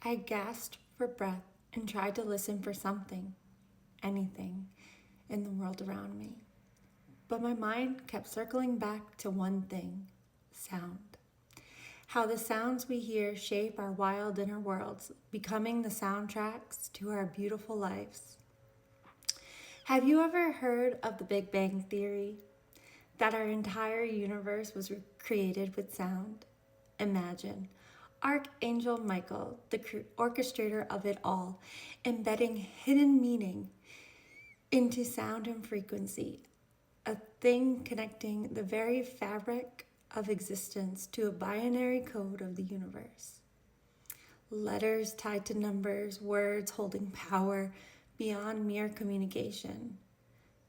I gasped for breath and tried to listen for something, anything, in the world around me. But my mind kept circling back to one thing: sound. How the sounds we hear shape our wild inner worlds, becoming the soundtracks to our beautiful lives. Have you ever heard of the Big Bang Theory? That our entire universe was created with sound? Imagine Archangel Michael, the orchestrator of it all, embedding hidden meaning into sound and frequency, a thing connecting the very fabric of existence to a binary code of the universe. Letters tied to numbers, words holding power beyond mere communication.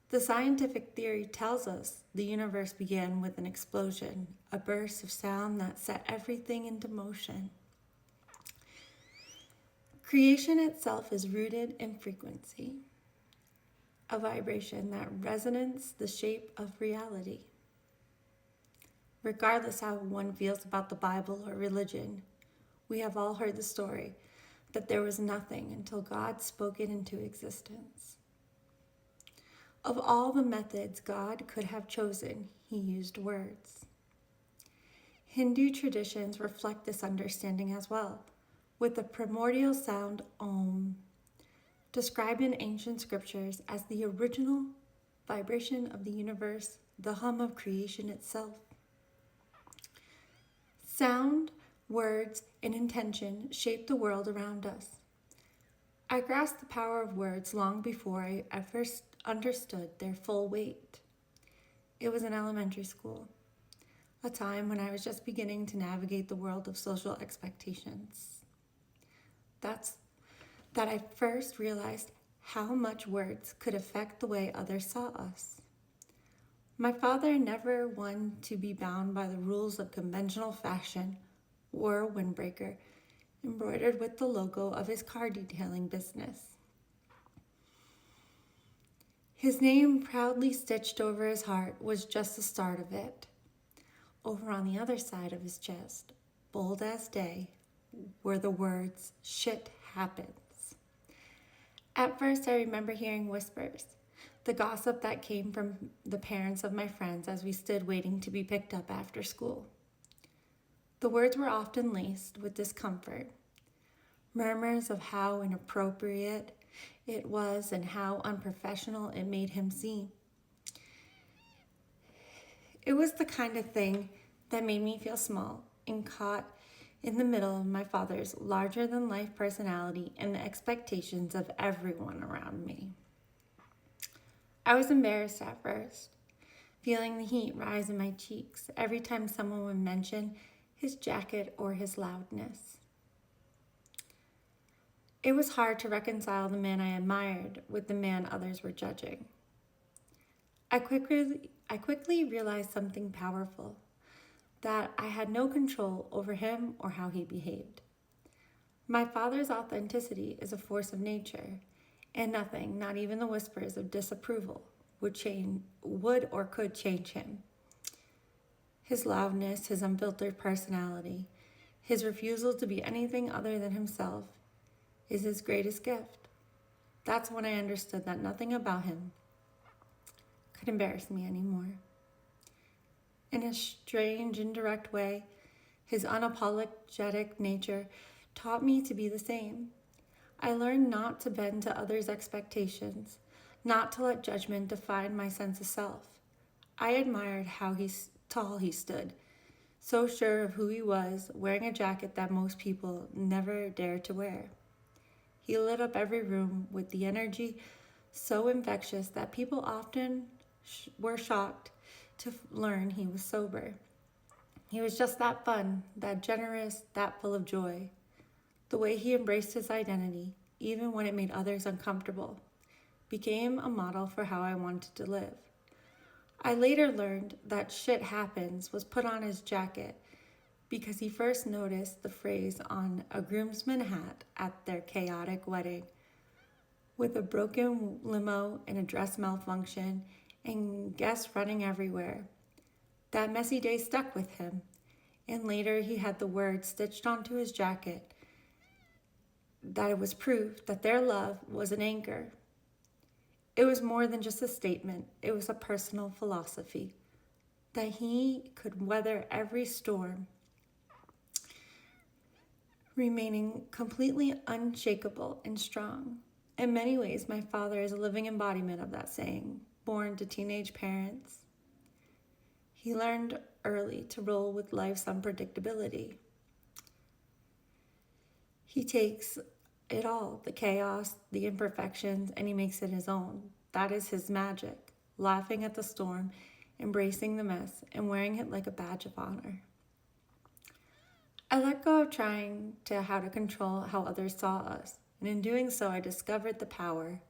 The scientific theory tells us the universe began with an explosion, a burst of sound that set everything into motion. Creation itself is rooted in frequency, a vibration that resonates the shape of reality. Regardless how one feels about the Bible or religion, we have all heard the story that there was nothing until God spoke it into existence. Of all the methods God could have chosen, he used words. Hindu traditions reflect this understanding as well, with the primordial sound Om, described in ancient scriptures as the original vibration of the universe, the hum of creation itself. Sound, words, and intention shape the world around us. I grasped the power of words long before I first understood their full weight. It was in elementary school, a time when I was just beginning to navigate the world of social expectations. That I first realized how much words could affect the way others saw us. My father never one to be bound by the rules of conventional fashion, wore a windbreaker embroidered with the logo of his car detailing business. His name proudly stitched over his heart was just the start of it. Over on the other side of his chest, bold as day, were the words, "Shit happens." At first, I remember hearing whispers, the gossip that came from the parents of my friends as we stood waiting to be picked up after school. The words were often laced with discomfort, murmurs of how inappropriate it was and how unprofessional it made him seem. It was the kind of thing that made me feel small and caught in the middle of my father's larger-than-life personality and the expectations of everyone around me. I was embarrassed at first, feeling the heat rise in my cheeks every time someone would mention his jacket or his loudness. It was hard to reconcile the man I admired with the man others were judging. I quickly realized something powerful, that I had no control over him or how he behaved. My father's authenticity is a force of nature, and nothing, not even the whispers of disapproval, would or could change him. His loudness, his unfiltered personality, his refusal to be anything other than himself is his greatest gift. That's when I understood that nothing about him could embarrass me anymore. In a strange, indirect way, his unapologetic nature taught me to be the same. I learned not to bend to others' expectations, not to let judgment define my sense of self. I admired how tall he stood, so sure of who he was, wearing a jacket that most people never dared to wear. He lit up every room with the energy so infectious that people often were shocked to learn he was sober. He was just that fun, that generous, that full of joy. The way he embraced his identity, even when it made others uncomfortable, became a model for how I wanted to live. I later learned that "shit happens" was put on his jacket because he first noticed the phrase on a groomsman hat at their chaotic wedding. With a broken limo and a dress malfunction and guests running everywhere, that messy day stuck with him, and later he had the words stitched onto his jacket that it was proof that their love was an anchor. It was more than just a statement, it was a personal philosophy that he could weather every storm, remaining completely unshakable and strong. In many ways, my father is a living embodiment of that saying, born to teenage parents. He learned early to roll with life's unpredictability. He takes it all, the chaos, the imperfections, and he makes it his own. That is his magic, laughing at the storm, embracing the mess, and wearing it like a badge of honor. I let go of trying to how to control how others saw us, and in doing so, I discovered the power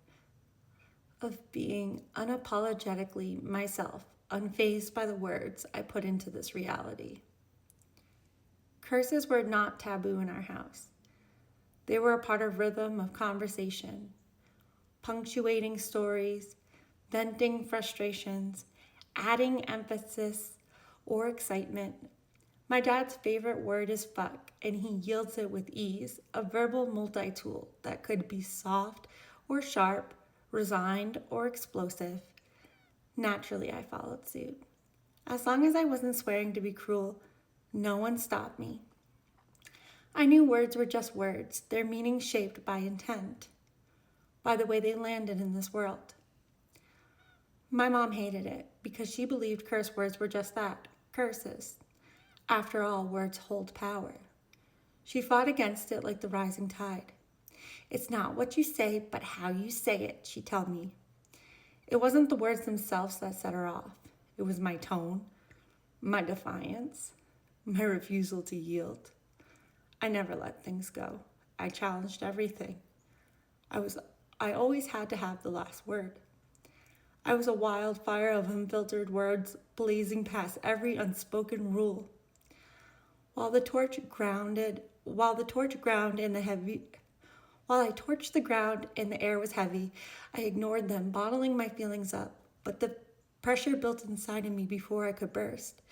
of being unapologetically myself, unfazed by the words I put into this reality. Curses were not taboo in our house. They were a part of rhythm of conversation, punctuating stories, venting frustrations, adding emphasis or excitement. My dad's favorite word is fuck, and he yields it with ease, a verbal multi-tool that could be soft or sharp, resigned or explosive. Naturally, I followed suit. As long as I wasn't swearing to be cruel, no one stopped me. I knew words were just words, their meaning shaped by intent, by the way they landed in this world. My mom hated it because she believed curse words were just that, curses. After all, words hold power. She fought against it like the rising tide. It's not what you say, but how you say it, she'd tell me. It wasn't the words themselves that set her off. It was my tone, my defiance, my refusal to yield. I never let things go. I challenged everything. I always had to have the last word. I was a wildfire of unfiltered words blazing past every unspoken rule. While I torched the ground and the air was heavy, I ignored them, bottling my feelings up. But the pressure built inside of me before I could burst.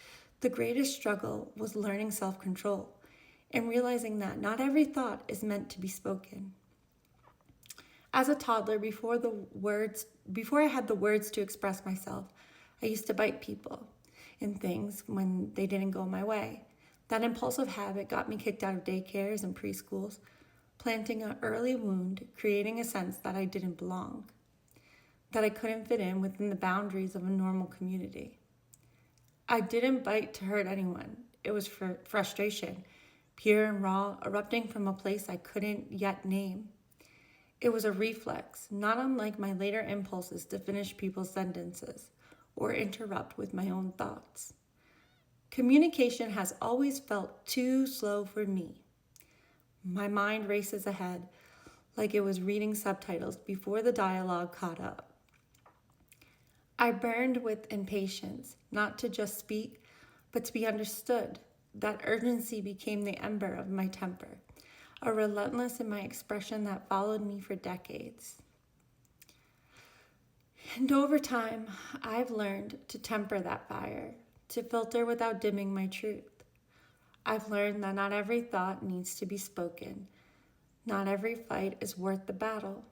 The greatest struggle was learning self-control and realizing that not every thought is meant to be spoken. As a toddler, before I had the words to express myself, I used to bite people and things when they didn't go my way. That impulsive habit got me kicked out of daycares and preschools, planting an early wound, creating a sense that I didn't belong, that I couldn't fit in within the boundaries of a normal community. I didn't bite to hurt anyone. It was for frustration, pure and raw, erupting from a place I couldn't yet name. It was a reflex, not unlike my later impulses to finish people's sentences or interrupt with my own thoughts. Communication has always felt too slow for me. My mind races ahead like it was reading subtitles before the dialogue caught up. I burned with impatience, not to just speak, but to be understood. That urgency became the ember of my temper, a relentless in my expression that followed me for decades. And over time, I've learned to temper that fire, to filter without dimming my truth. I've learned that not every thought needs to be spoken. Not every fight is worth the battle.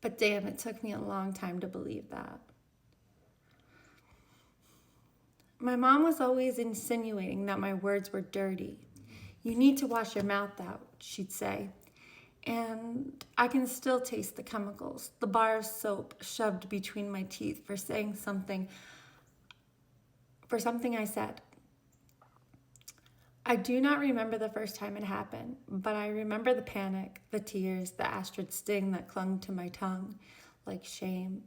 But damn, it took me a long time to believe that. My mom was always insinuating that my words were dirty. You need to wash your mouth out, she'd say. And I can still taste the chemicals, the bar of soap shoved between my teeth for something I said. I do not remember the first time it happened, but I remember the panic, the tears, the astrid sting that clung to my tongue like shame.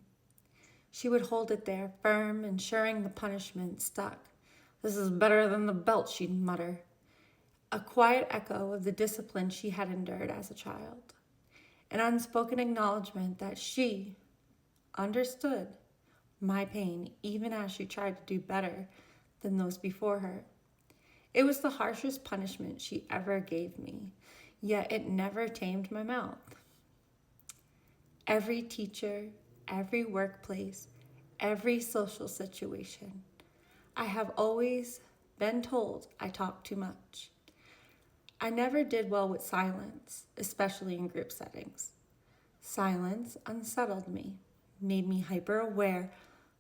She would hold it there, firm, ensuring the punishment stuck. This is better than the belt, she'd mutter. A quiet echo of the discipline she had endured as a child. An unspoken acknowledgement that she understood my pain, even as she tried to do better than those before her. It was the harshest punishment she ever gave me, yet it never tamed my mouth. Every teacher, every workplace, every social situation, I have always been told I talk too much. I never did well with silence, especially in group settings. Silence unsettled me, made me hyper aware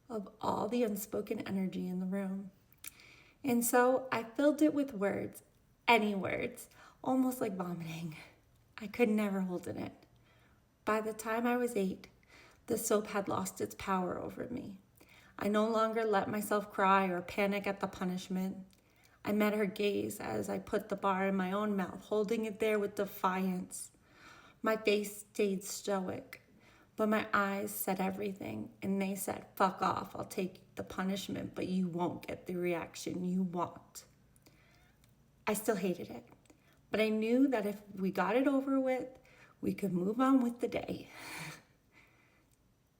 of all the unspoken energy in the room. And so I filled it with words, any words, almost like vomiting. I could never hold in it. By the time I was 8, the soap had lost its power over me. I no longer let myself cry or panic at the punishment. I met her gaze as I put the bar in my own mouth, holding it there with defiance. My face stayed stoic, but my eyes said everything, and they said, "Fuck off, I'll take the punishment, but you won't get the reaction you want." I still hated it, but I knew that if we got it over with, we could move on with the day.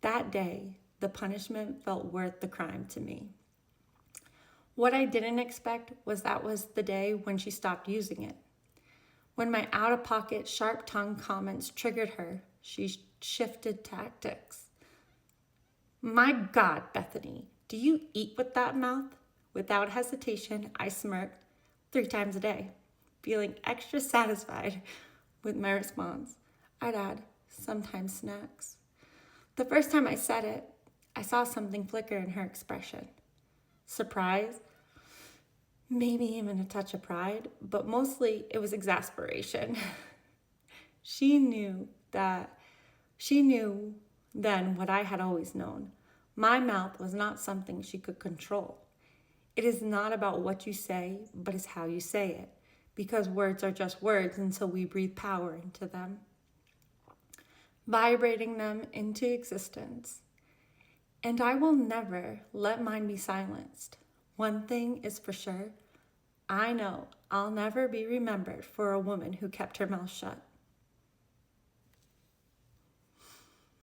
That day, the punishment felt worth the crime to me. What I didn't expect was that was the day when she stopped using it. When my out-of-pocket, sharp-tongued comments triggered her, she shifted tactics. "My God, Bethany, do you eat with that mouth?" Without hesitation, I smirked 3 times a day, feeling extra satisfied with my response. I'd add, sometimes snacks. The first time I said it, I saw something flicker in her expression. Surprise, maybe even a touch of pride, but mostly it was exasperation. She knew then what I had always known. My mouth was not something she could control. It is not about what you say, but it's how you say it, because words are just words until we breathe power into them, vibrating them into existence. And I will never let mine be silenced. One thing is for sure, I know I'll never be remembered for a woman who kept her mouth shut.